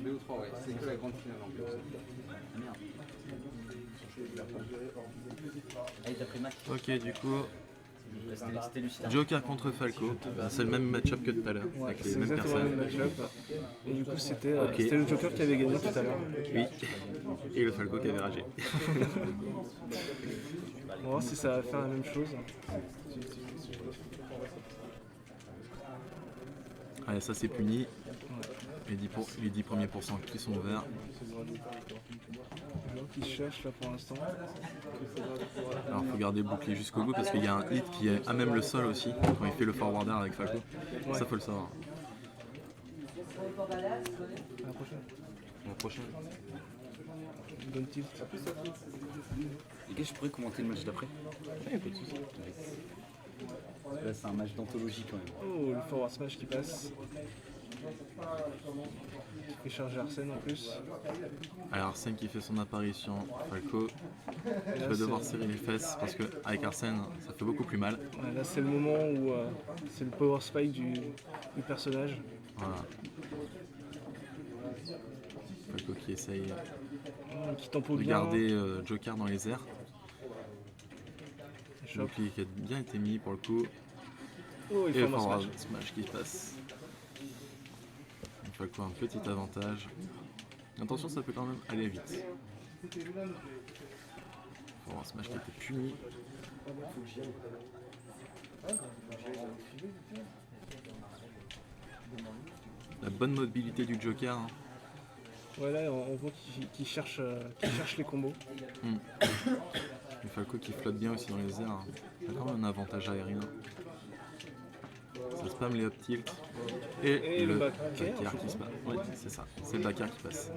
2 ou 3, ouais. C'est que la grande finale en plus. Merde. Allez, t'as pris Mac. Ok, du coup, C'était Lucien. Joker contre Falco. C'est le même match-up que tout à l'heure, Ouais, avec les c'est mêmes exactement le personnes. même match-up. Et du coup, c'était Ok. c'était le Joker qui avait gagné tout à l'heure. Oui. Et le Falco qui avait ragé. On va voir si ça va faire la même chose. Allez, ça c'est puni. Les 10 premiers pourcents qui sont ouverts. Le joueur qui cherche là pour l'instant. Alors il faut garder le bouclier jusqu'au bout parce qu'il y a un hit qui est à même le sol aussi quand il fait le forwarder avec Falco. Ouais. Ça faut le savoir. À la prochaine. La prochaine. Bonne tilt. Et qu'est-ce que je pourrais commenter le match d'après? Ouais, pas de soucis. Là, c'est un match d'anthologie quand même. Oh, le forward smash qui passe. Qui fait charger Arsène en plus. Alors Arsène qui fait son apparition. Falco Et qui là, va devoir serrer les fesses parce qu'avec Arsène ça fait beaucoup plus mal. ouais, là, c'est le moment où c'est le power spike du personnage. Voilà. Falco qui essaye Qui tempo de bien. garder Joker dans les airs. Choc. Bouclier qui a bien été mis pour le coup. Oh, il Et fait le un forward smash. smash qui passe. Donc Falco a un petit avantage. Attention, ça peut quand même aller vite. Forward smash qui a été puni. La bonne mobilité du Joker. Hein. Ouais, là, on voit qu'il cherche les combos. Le Falco qui flotte bien aussi dans les airs. Hein. Il a quand même un avantage aérien. Ça spam les up tilt. Et le back back air, air je qui se passe. Ouais, c'est ça. C'est le back air qui passe.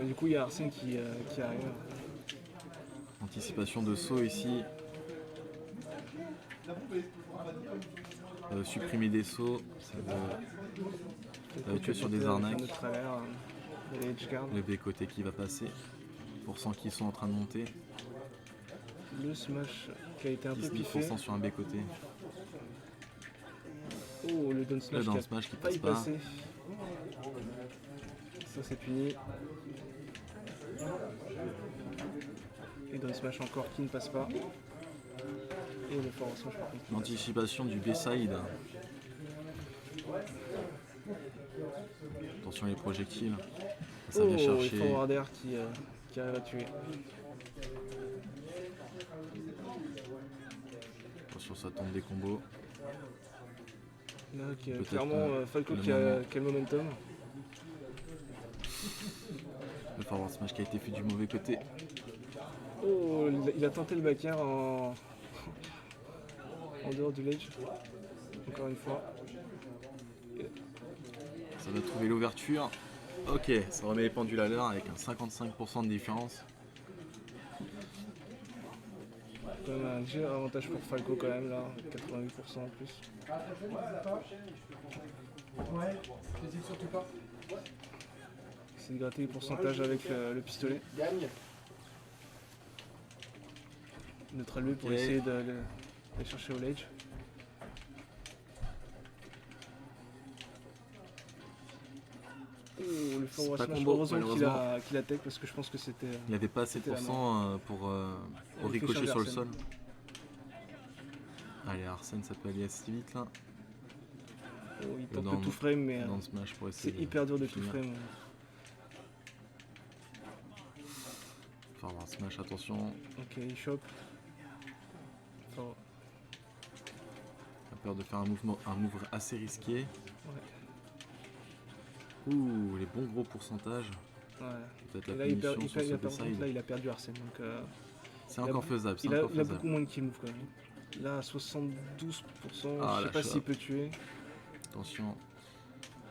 Du coup, il y a Arsène qui arrive. Anticipation de saut ici. Supprimer des sauts. Ça va tuer sur des arnaques. De travers, les edge guard. Le B côté qui va passer. Pour cent qui sont en train de monter. Le smash qui a été un peu piffé. 19% sur un B côté. Oh, le down smash, Le down qui a smash qui failli passe pas. passer. Ça c'est puni. Et down smash encore qui ne passe pas. Et le forward smash par contre. qui passe. L'anticipation du B-side. Attention les projectiles. Ça vient Oh, chercher. le forward air qui arrive à tuer. Attention, ça tombe des combos. Là, Peut-être clairement, Falco le qui a le momentum. Le forward smash qui a été fait du mauvais côté. Oh, il a tenté le back air en dehors du ledge. Encore une fois. Ça va trouver l'ouverture. Ok, ça remet les pendules à l'heure avec un 55% de différence. Quand même un léger avantage pour Falco quand même là, 88% en plus. Ouais, j'hésite surtout pas. C'est de gratter les pourcentages avec le pistolet. Gagne. Neutre lui pour Ok. essayer d'aller chercher au ledge. Oh, le forward pas smash, combo, heureusement malheureusement. qu'il a tech parce que je pense que c'était... Il n'y avait pas assez de C'était la pourcents pour Il fait ricocher charger sur le Arsène. sol. Allez, Arsène, ça peut aller assez vite là. Oh, il Le tente down- de tout frame mais Dans le smash pour c'est essayer. hyper dur de tout finir. frame. Forward smash, attention. Ok, il chope. Enfin, A peur de faire un move assez risqué. Ouh, les bons gros pourcentages. ouais. Peut-être Et la là, il, punition sur ce par contre, B-side. là, il a perdu Arsène. Donc, C'est il a- encore faisable, c'est il a encore faisable. beaucoup moins de kill move quand même. Là, à 72%, Ah, je sais la pas chope. s'il peut tuer. Attention.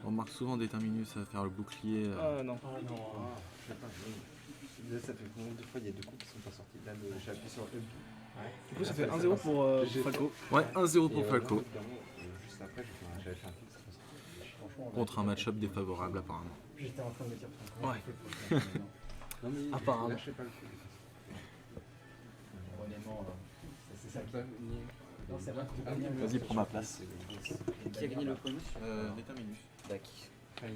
On remarque souvent des terminus à faire le bouclier. Ah non. Ah non, je sais pas. Là, ça fait combien de fois il y a deux coups qui sont pas sortis. Là, j'ai appuyé sur E. Du coup, ça fait 1-0 pour Falco. Ouais, 1-0 pour Falco. Juste après, j'avais fait un kick, c'est pas sorti. Franchement, Contre un match-up défavorable apparemment. j'étais en train de me dire. Ouais. Non, mais Apparemment. lâchez pas le coup. Honnêtement, C'est ça. non, c'est vrai. Vas-y, prends ma place. C'est Qui a gagné le premier? Déterminus. Tac. Final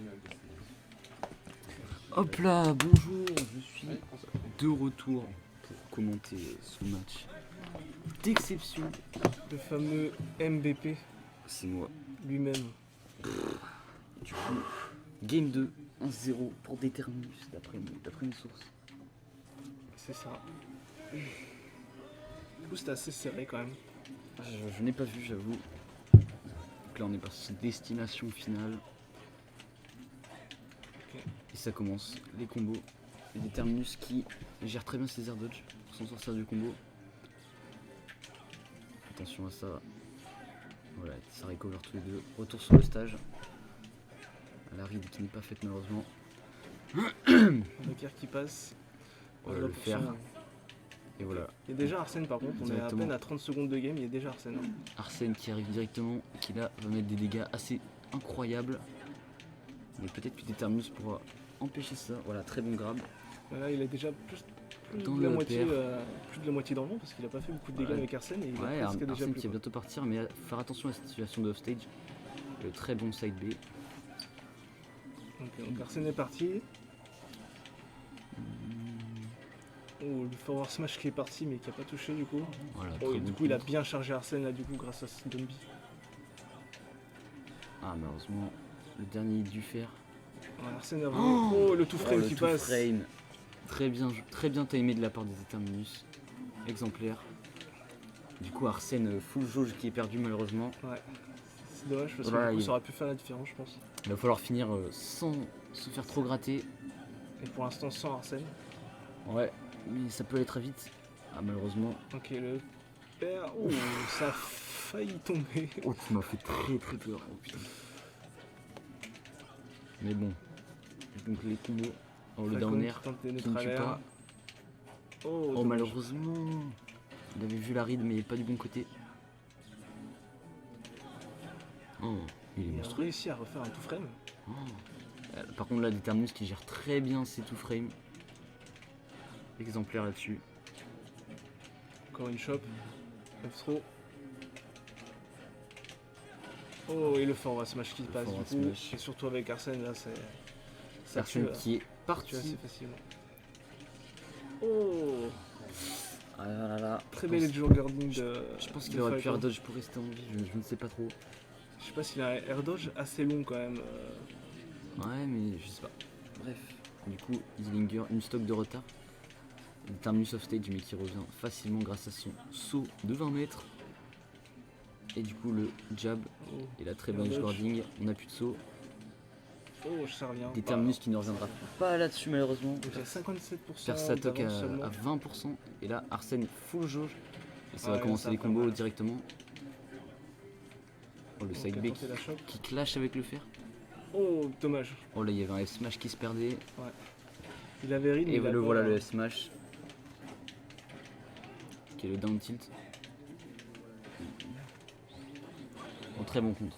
Hop là, bonjour, je suis de retour pour commenter ce match d'exception. Le fameux MVP C'est moi. lui-même. Du coup, game 2, 1-0 pour Déterminus, d'après mes sources. C'est ça. Du coup, c'était assez serré quand même. Je n'ai pas vu, j'avoue. Donc là, on est passé destination finale. Ok. Et ça commence, les combos. Et Déterminus qui gère très bien ses air dodge pour s'en sortir du combo. Attention à ça. Voilà, ça recover tous les deux. Retour sur le stage. La ride qui n'est pas faite malheureusement. Joker qui passe. Voilà, Là, le pour fer. son- Et voilà. Il y a déjà Arsène par contre, on est à Directement. peine à 30 secondes de game, il y a déjà Arsène. Arsène qui arrive directement et qui là va mettre des dégâts assez incroyables. Mais peut-être que Déterminus pourra empêcher ça. Voilà, très bon grab. Là, il a déjà plus Dans de la le moitié, PR. plus de la moitié dans le vent parce qu'il a pas fait beaucoup de dégâts Ouais. avec Arsène et il Ouais, a presque déjà Arsène plus. qui va bientôt partir, mais faire attention à cette situation de offstage. Le très bon side B. Donc Arsène est parti. Oh, le forward smash qui est parti mais qui a pas touché du coup. Voilà, Oh, très et bon du coup, il a contre. bien chargé Arsène là du coup grâce à ce Dumby. Ah, malheureusement, le dernier hit du fer. Ouais, Arsène a oh, le tout frame le qui two passe. frame. Très bien timé de la part des Déterminus. Exemplaire. Du coup, Arsène full jauge qui est perdu malheureusement. Ouais. C'est dommage parce que Voilà, du coup, il- ça aurait pu faire la différence, je pense. Il va falloir finir sans se faire trop gratter. Et pour l'instant, sans Arsène. Ouais, mais ça peut aller très vite. Ah, malheureusement. Ok, le père. Oh, ça a failli tomber. Oh, tu m'as fait très peur. Oh putain. Mais bon. Donc les combos. Oh, le Falcon down qui air tente des qui ne tue neutralaires. pas. Oh, Oh, dommage. malheureusement. Il avait vu la ride, mais pas du bon côté. Oh, il est Il a monstrueux. réussi à refaire un tout frame. Oh. Par contre, là, Déterminus qui gère très bien ses two frames. Exemplaire là-dessus. Encore une chop. F throw. Oh, et le forward smash qui passe du forward coup. smash. Et surtout avec Arsène, là, c'est. Ça Personne tue, qui est tue parti. assez facilement. Oh, Ah là là. très bel edge guarding de. Je pense de qu'il aurait pu Falcon. air dodge pour rester en vie, je ne sais pas trop. Je sais pas s'il a un air dodge assez long quand même. Ouais, mais je sais pas. Bref. Du coup, Easlinger, une stock de retard. Terminus off stage, mais qui revient facilement grâce à son saut de 20 mètres. Et du coup, le jab Oh, et la très bonne edge guarding. On n'a plus de saut. oh ça revient. Déterminus qui ne reviendra pas là-dessus, malheureusement. Donc il y a 57% Faire sa toque d'avance à seulement. 20%. Et là, Arsène full jauge. Et ça va Ouais, commencer ça les va combos pas mal. directement. Oh, le Donc, side il a B tenté la choc. qui clash avec le fer. Oh, dommage. Oh là, il y avait un F-smash qui se perdait. Il avait read, mais Et il a le pas- voilà le F-smash. Qui est le down tilt. En très bon contre.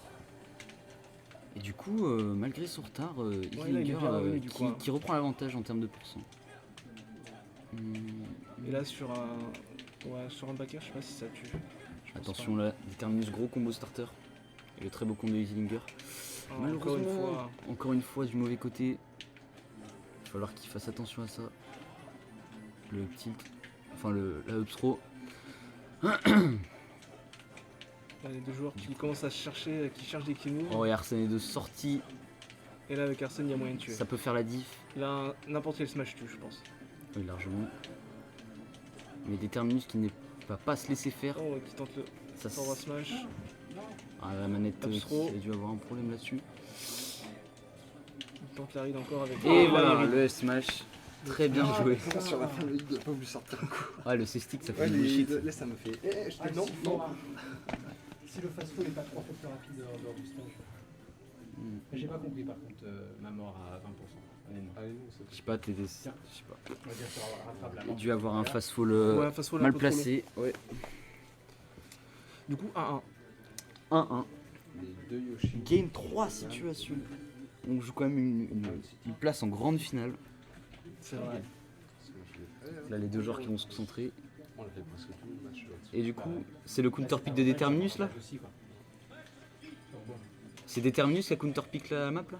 Et du coup, malgré son retard, il est Easlinger, bien revenu, du coup, hein. qui reprend l'avantage en termes de pourcent. Et là sur un backer, je sais pas si ça tue. Je pense Attention là, Déterminus gros combo starter. Et le très beau combo de Easlinger. pas. Ah, encore une fois. Encore une fois du mauvais côté. Il va falloir qu'il fasse attention à ça. Le tilt. Enfin la up throw. Là, les deux joueurs qui commencent à chercher, qui cherchent des kills. Oh et Arsène est de sortie. Et là avec Arsène, il y a moyen de tuer. Ça peut faire la diff. Là, n'importe quel smash tue, je pense. Oui, largement. Mais Déterminus qui ne va pas se laisser faire. Oh, qui tente le Ça, forward smash. Ah, la manette Up qui throw. a dû avoir un problème là-dessus. Il tente la read encore avec. Et Oh, voilà, là, il le S-Smash. Très bien joué. Sur la fin, il doit pas voulu sortir un coup. Ah, le C-Stick, ça fait Ouais, du mais bullshit. là, ça me fait. Je te non, non. Si le fast-food n'est pas 3 fois plus rapide lors du stage. Mais j'ai pas compris par contre ma mort à 20%. Honnêtement. Ah, non, c'est Je sais pas, je sais pas. On va dire que ça rattrape la Il a mort. dû avoir un fast-fall Ouais, face wall un mal peu trop long. placé. Ouais. Du coup, 1-1. 1-1. les deux Yoshi. Game 3 situation. On joue quand même une place en grande finale. C'est vrai. Parce que je l'ai fait, hein. Là, les deux joueurs qui vont se concentrer. On l'a fait presque tout le match là-dessus. Et du coup, c'est le counter pick de Déterminus là. Aussi, quoi. C'est Determinus qui a counterpick la map là?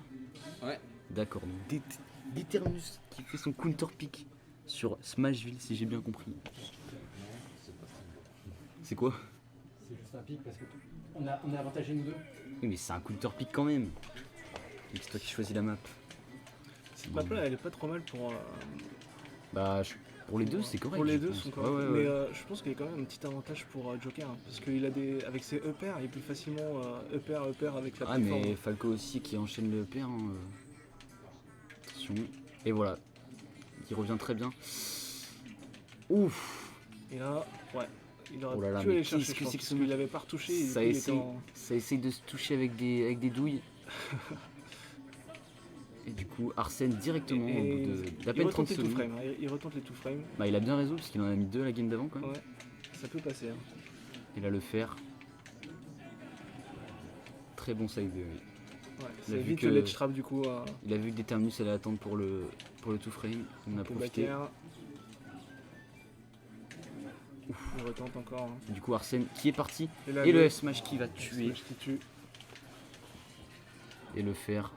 Ouais. D'accord, Determinus qui fait son counterpick sur Smashville si j'ai bien compris. C'est quoi? C'est juste un pic parce que on est avantagé nous deux. Oui mais c'est un counterpick quand même. Et c'est toi qui choisis la map. Cette map là elle est pas trop mal pour. Bah pour les deux c'est correct. Pour les je deux pense. sont corrects. Ouais, ouais, Mais ouais. je pense qu'il y a quand même un petit avantage pour Joker. Parce qu'il a des. Avec ses E-pairs, il peut facilement E-pair avec la Ah plateforme. mais Falco aussi qui enchaîne le père. Hein. Attention. Et voilà. Il revient très bien. Ouf. Et là, ouais. Il aurait Oh là là, pu mais aller qu'est-ce chercher, que je pense, c'est que parce ce qu'il mec avait pas retouché. Et Ça du coup, il était essaye, en- ça essaye de se toucher avec des douilles. Et du coup, Arsène directement au bout d'à il peine 30 retente les two secondes. frames. Il retente les two frames. Bah, il a bien raison parce qu'il en a mis 2 à la game d'avant quand même. Ouais, ça peut passer. Hein. Il a le fer. Très bon side B, oui. Ouais, Il a c'est vu vite que- le ledge trap du coup. Il a vu que Determinus allait attendre pour le two frame. On a Pour profité. backer. Il retente encore. Hein. Du coup, Arsène qui est parti. là, Et le F smash qui va le tuer. smash qui tue. Et le fer.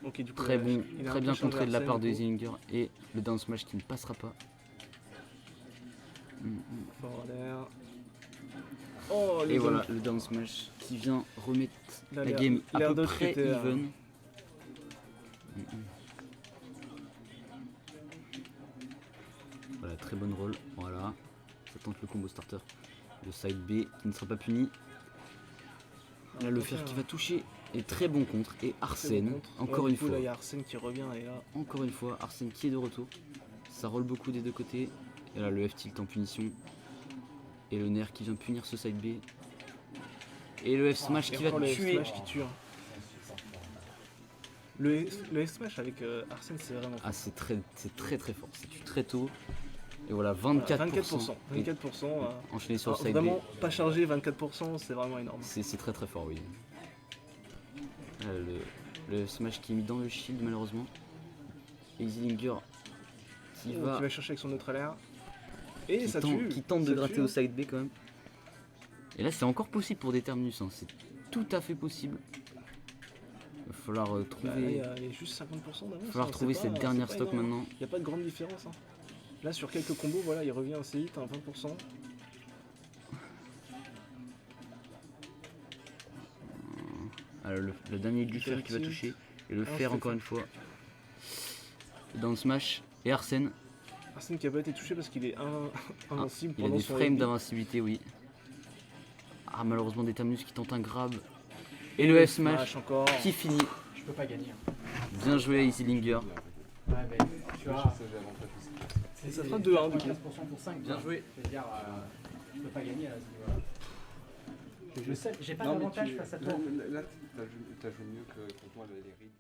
Ok, du coup, Très là, bon, il a très un bien peu changé contré de la Arsène, part de du coup. Zillinger. Et le down smash qui ne passera pas. Forwarder. Oh, le Et down. voilà, le down smash qui vient remettre Là, la l'air- game à l'air peu d'autre près était, even. Voilà, très bonne roll. Voilà, ça tente le combo starter. Le side B qui ne sera pas puni. Là, le fer qui va toucher. Et très bon contre. Et Très bon Arsène, contre. encore Ouais, une du coup, fois. Là, il y a Arsène qui revient et là. Encore une fois, Arsène qui est de retour. Ça roll beaucoup des deux côtés. Et là, le F tilt en punition. Et le nerf qui vient punir ce side B. Et le F smash Et qui va encore le tuer. F-smash qui tue. Hein. Le F-smash avec Arsène, c'est vraiment Ah, c'est très très fort. Ça tue très tôt. Et voilà, 24%. 24%. Et enchaîné sur le Alors, side vraiment B. pas chargé, 24%, c'est vraiment énorme. C'est très très fort, oui. Là, le smash qui est mis dans le shield, malheureusement. Et Zillinger qui Qui va. va chercher avec son neutre air. Et Qui ça tente, tue. qui tente de ça gratter tue. au side B quand même. Et là, c'est encore possible pour Determinus. Hein. C'est tout à fait possible. Il va falloir Bah, là, trouver. il y a juste 50% d'avance. falloir trouver cette dernière stock maintenant. Il n'y a pas de grande différence. Hein. Là, sur quelques combos, voilà, il revient assez vite, à 20%. Alors, le dernier du fer qui va tilt. toucher. Et le Ah, fer c'était encore ça. une fois. Le down smash. Et Arsène. Arsène qui a pas été touché parce qu'il est invincible Il a pendant des son frames reveal. d'invincibilité, oui. Ah, malheureusement, Determinus qui tente un grab. Et le F smash encore. qui finit. Je peux pas gagner. Hein. Bien joué, Easylinger. Ouais, mais tu vois, Et ça fera 2-1 du coup. 15% pour 5. Bien joué. Je veux dire, je peux pas gagner à ce niveau-là. Je sais, j'ai pas Non, mais d'avantage tu- face à toi. Là, t'as joué mieux que contre moi les rides.